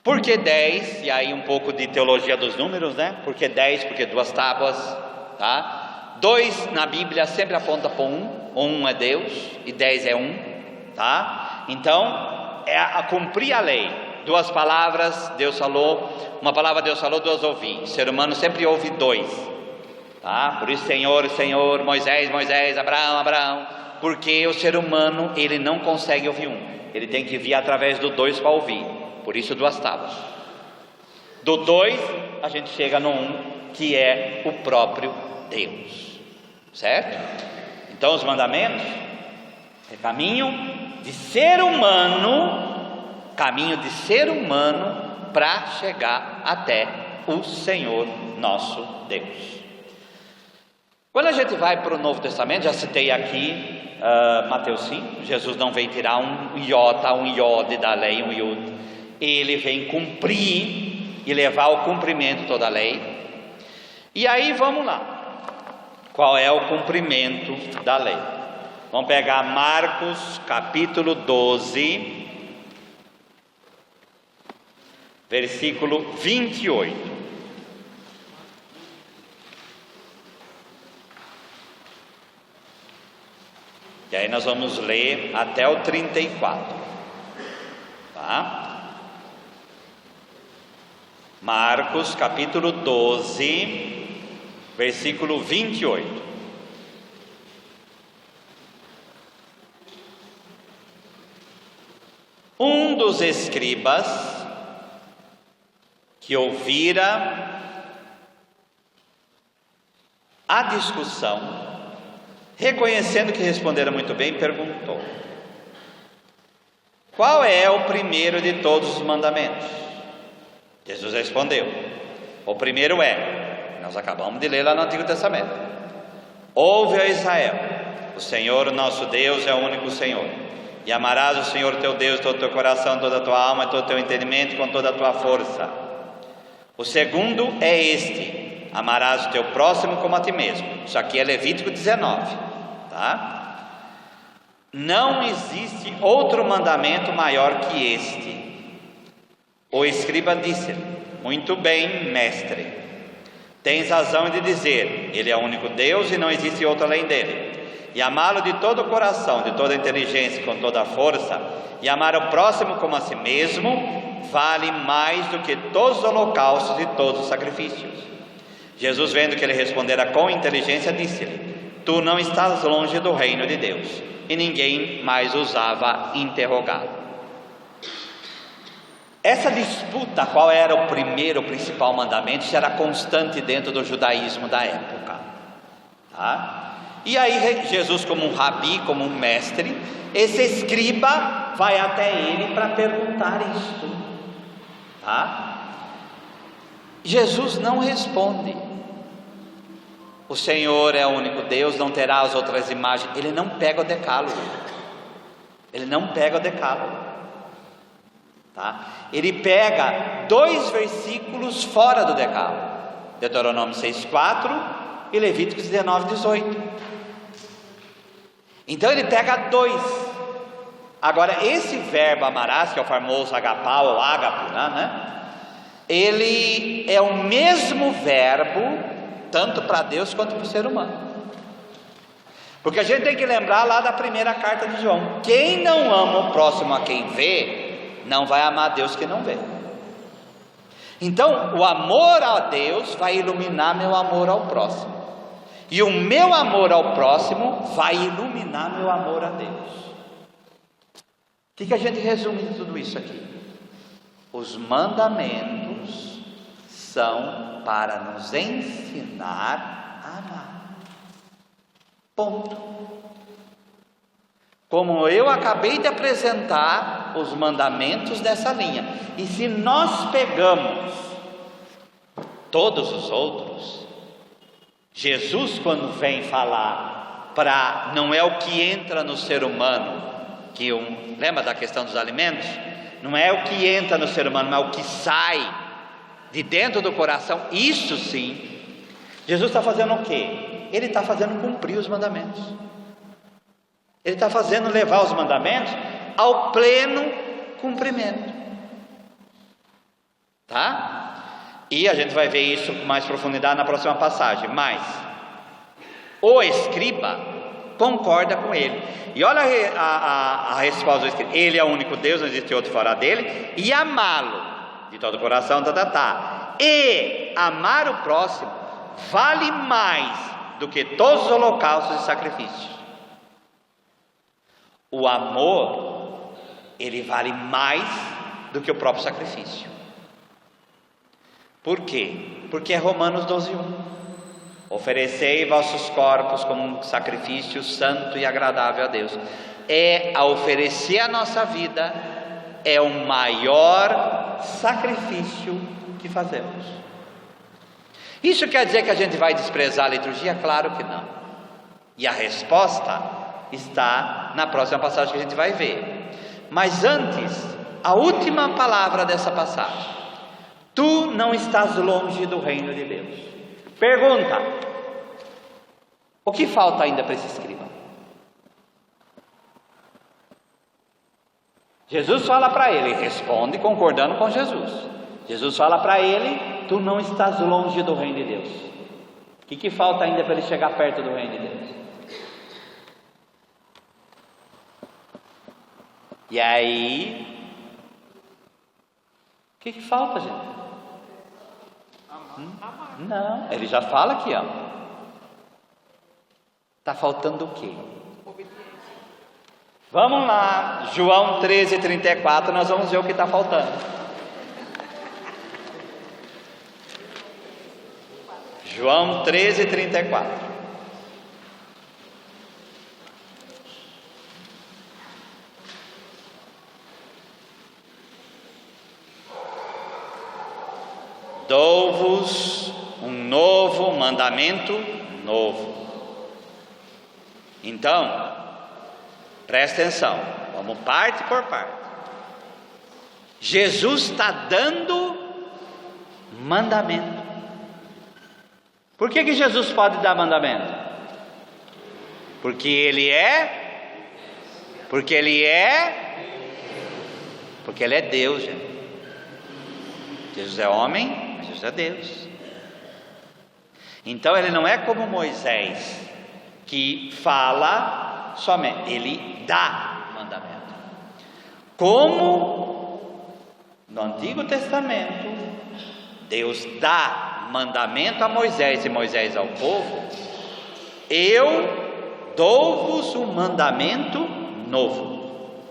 Por que 10? E aí um pouco de teologia dos números, né? Por que 10? Porque 2 tábuas, tá? 2 na Bíblia sempre aponta para 1 é Deus e 10 é 1, tá? Então é a cumprir a lei. 2 palavras Deus falou, uma palavra Deus falou, 2 ouvi. O ser humano sempre ouve 2, tá? Por isso Senhor, Senhor, Moisés, Moisés, Abraão, Abraão. Porque o ser humano ele não consegue ouvir 1, ele tem que vir através do 2 para ouvir. Por isso 2 tábuas. Do 2 a gente chega no 1, que é o próprio Deus, certo? Então os mandamentos é caminho de ser humano para chegar até o Senhor nosso Deus. Quando a gente vai para o Novo Testamento, já citei aqui Mateus 5, Jesus não vem tirar um iota, um iode da lei, um iud. Ele vem cumprir e levar ao cumprimento toda a lei. E aí vamos lá, qual é o cumprimento da lei? Vamos pegar Marcos capítulo 12, versículo 28. E aí nós vamos ler até o 34, tá? Marcos capítulo 12, versículo 28. Um dos escribas que ouvira a discussão, reconhecendo que respondera muito bem, perguntou: qual é o primeiro de todos os mandamentos? Jesus respondeu: o primeiro é, nós acabamos de ler lá no Antigo Testamento: ouve, ó Israel, o Senhor nosso Deus é o único Senhor, e amarás o Senhor teu Deus todo o teu coração, toda a tua alma, todo o teu entendimento, com toda a tua força. O segundo é este: amarás o teu próximo como a ti mesmo. Isso aqui é Levítico 19, tá? Não existe outro mandamento maior que este. O escriba disse-lhe: muito bem, mestre, tens razão de dizer, ele é o único Deus e não existe outro além dele. E amá-lo de todo o coração, de toda a inteligência, com toda a força, e amar o próximo como a si mesmo, vale mais do que todos os holocaustos e todos os sacrifícios. Jesus, vendo que ele respondera com inteligência, disse-lhe: tu não estás longe do reino de Deus. E ninguém mais ousava interrogá-lo. Essa disputa, qual era o primeiro, o principal mandamento, isso era constante dentro do judaísmo da época, tá? E aí Jesus, como um rabi, como um mestre, esse escriba vai até ele para perguntar isto, tá? Jesus não responde. O Senhor é o único Deus, não terá as outras imagens. Ele não pega o decálogo. Ele não pega o decálogo, tá? Ele pega 2 versículos fora do decálogo: Deuteronômio 6:4 e Levíticos 19:18. Então ele pega 2. Agora esse verbo amarás, que é o famoso agapau ou ágapo, né? Ele é o mesmo verbo tanto para Deus quanto para o ser humano. Porque a gente tem que lembrar lá da primeira carta de João: quem não ama o próximo a quem vê, não vai amar Deus que não vê. Então o amor a Deus vai iluminar meu amor ao próximo, e o meu amor ao próximo vai iluminar meu amor a Deus. O que a gente resume de tudo isso aqui? Os mandamentos são para nos ensinar a amar. Ponto. Como eu acabei de apresentar os mandamentos dessa linha, e se nós pegamos todos os outros, Jesus, quando vem falar não é o que entra no ser humano, lembra da questão dos alimentos? Não é o que entra no ser humano, mas é o que sai de dentro do coração. Isso sim, Jesus está fazendo o quê? Ele está fazendo cumprir os mandamentos. Ele está fazendo levar os mandamentos ao pleno cumprimento, tá? E a gente vai ver isso com mais profundidade na próxima passagem. Mas o escriba concorda com ele. E olha a resposta do escriba: ele é o único Deus, não existe outro fora dele, e amá-lo de todo o coração, e amar o próximo vale mais do que todos os holocaustos e sacrifícios. O amor, ele vale mais do que o próprio sacrifício. Por quê? Porque é Romanos 12:1. Oferecei vossos corpos como um sacrifício santo e agradável a Deus. A oferecer a nossa vida é o maior sacrifício que fazemos. Isso quer dizer que a gente vai desprezar a liturgia? Claro que não. E a resposta está na próxima passagem que a gente vai ver. Mas antes, a última palavra dessa passagem: tu não estás longe do reino de Deus. Pergunta: o que falta ainda para esse escriba? Jesus fala para ele, responde concordando com Jesus. Jesus fala para ele: tu não estás longe do reino de Deus. O que falta ainda para ele chegar perto do reino de Deus? E aí, o que falta, gente? Não, ele já fala aqui, ó. Está faltando o quê? Vamos lá, João 13:34, nós vamos ver o que está faltando. João 13:34. Dou-vos um novo mandamento novo. Então, presta atenção, vamos parte por parte. Jesus está dando mandamento. Por que Jesus pode dar mandamento? Porque ele é Deus, gente. Jesus é homem, mas Jesus é Deus. Então ele não é como Moisés, que fala somente, ele dá mandamento. Como no Antigo Testamento Deus dá mandamento a Moisés e Moisés ao povo, eu dou-vos um mandamento novo,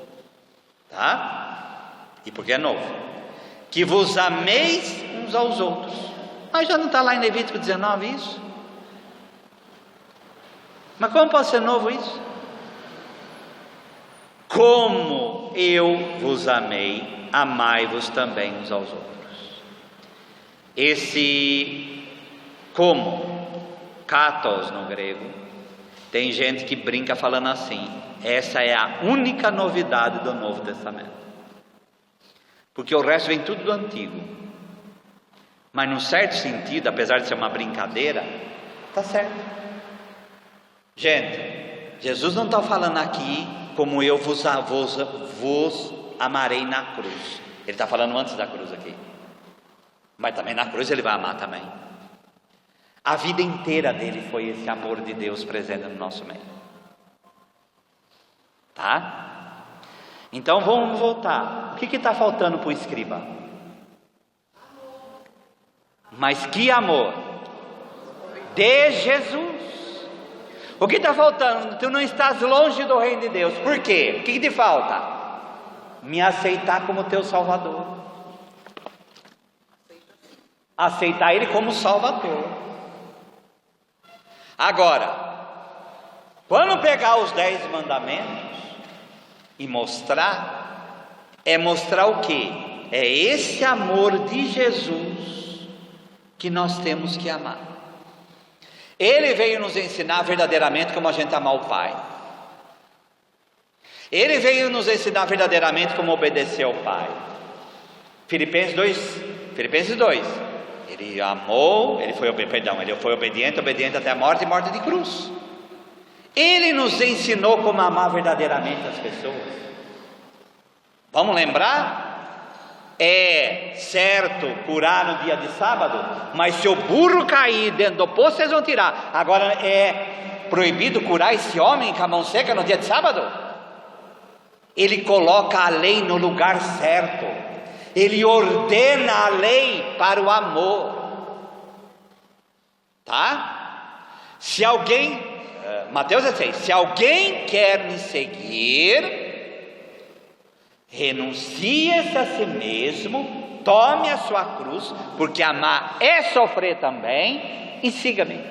tá? E por que é novo? Que vos ameis uns aos outros. Mas já não está lá em Levítico 19 isso? Mas como pode ser novo isso? Como eu vos amei, amai-vos também uns aos outros. Esse como, katos no grego, tem gente que brinca falando assim: essa é a única novidade do Novo Testamento, porque o resto vem tudo do Antigo. Mas num certo sentido, apesar de ser uma brincadeira, está certo. Gente, Jesus não está falando aqui como eu vos amarei na cruz. Ele está falando antes da cruz aqui, mas também na cruz ele vai amar também. A vida inteira dele foi esse amor de Deus presente no nosso meio. Tá? Então vamos voltar. O que está faltando para o escriba? Mas que amor? De Jesus. O que está faltando? Tu não estás longe do reino de Deus. Por quê? O que te falta? Me aceitar como teu Salvador. Aceitar Ele como Salvador. Agora, quando pegar os 10 mandamentos e mostrar, é mostrar o quê? É esse amor de Jesus que nós temos que amar. Ele veio nos ensinar verdadeiramente como a gente amar o Pai. Ele veio nos ensinar verdadeiramente como obedecer ao Pai. Filipenses 2. Ele amou, ele foi obediente até a morte e morte de cruz. Ele nos ensinou como amar verdadeiramente as pessoas. Vamos lembrar? É certo curar no dia de sábado, mas se o burro cair dentro do poço, vocês vão tirar. Agora é proibido curar esse homem com a mão seca no dia de sábado? Ele coloca a lei no lugar certo. Ele ordena a lei para o amor. Tá? Se alguém, Mateus 16, se alguém quer me seguir, renuncie-se a si mesmo, tome a sua cruz, porque amar é sofrer também, e siga-me.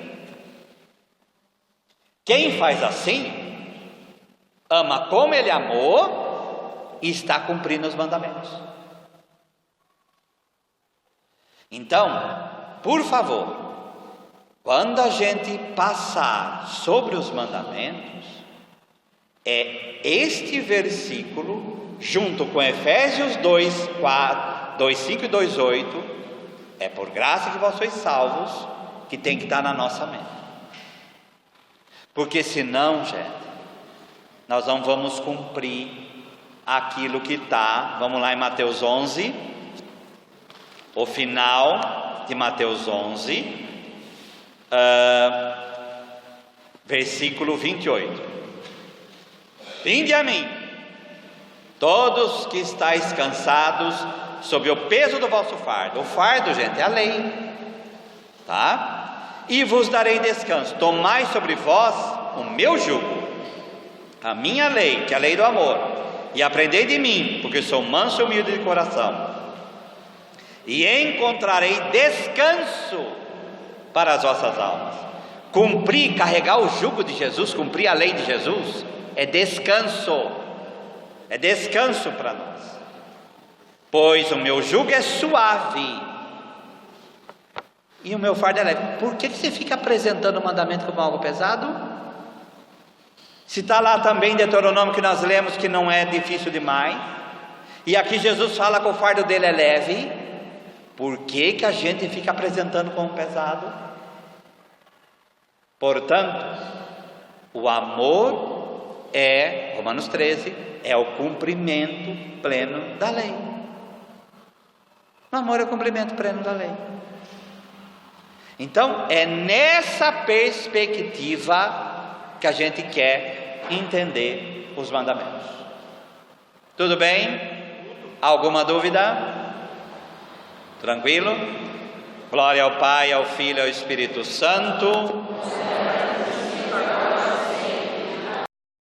Quem faz assim, ama como ele amou, e está cumprindo os mandamentos. Então, por favor, quando a gente passar sobre os mandamentos, é este versículo, junto com Efésios 2:5 e 2:8, é por graça que vós sois salvos, que tem que estar na nossa mente. Porque senão, gente, nós não vamos cumprir aquilo que está, vamos lá em Mateus 11, o final de Mateus 11, versículo 28. Vinde a mim, todos que estáis cansados, sob o peso do vosso fardo. O fardo, gente, é a lei, tá? E vos darei descanso. Tomai sobre vós o meu jugo, a minha lei, que é a lei do amor, e aprendei de mim, porque sou manso e humilde de coração, e encontrarei descanso para as vossas almas. Cumprir, carregar o jugo de Jesus, cumprir a lei de Jesus, é descanso para nós. Pois o meu jugo é suave e o meu fardo é leve. Por que você fica apresentando o mandamento como algo pesado? Se está lá também em Deuteronômio que nós lemos que não é difícil demais, e aqui Jesus fala que o fardo dele é leve, por que a gente fica apresentando como pesado? Portanto, o amor é, Romanos 13, é o cumprimento pleno da lei. O amor é o cumprimento pleno da lei. Então, é nessa perspectiva que a gente quer entender os mandamentos. Tudo bem? Alguma dúvida? Tranquilo? Glória ao Pai, ao Filho e ao Espírito Santo.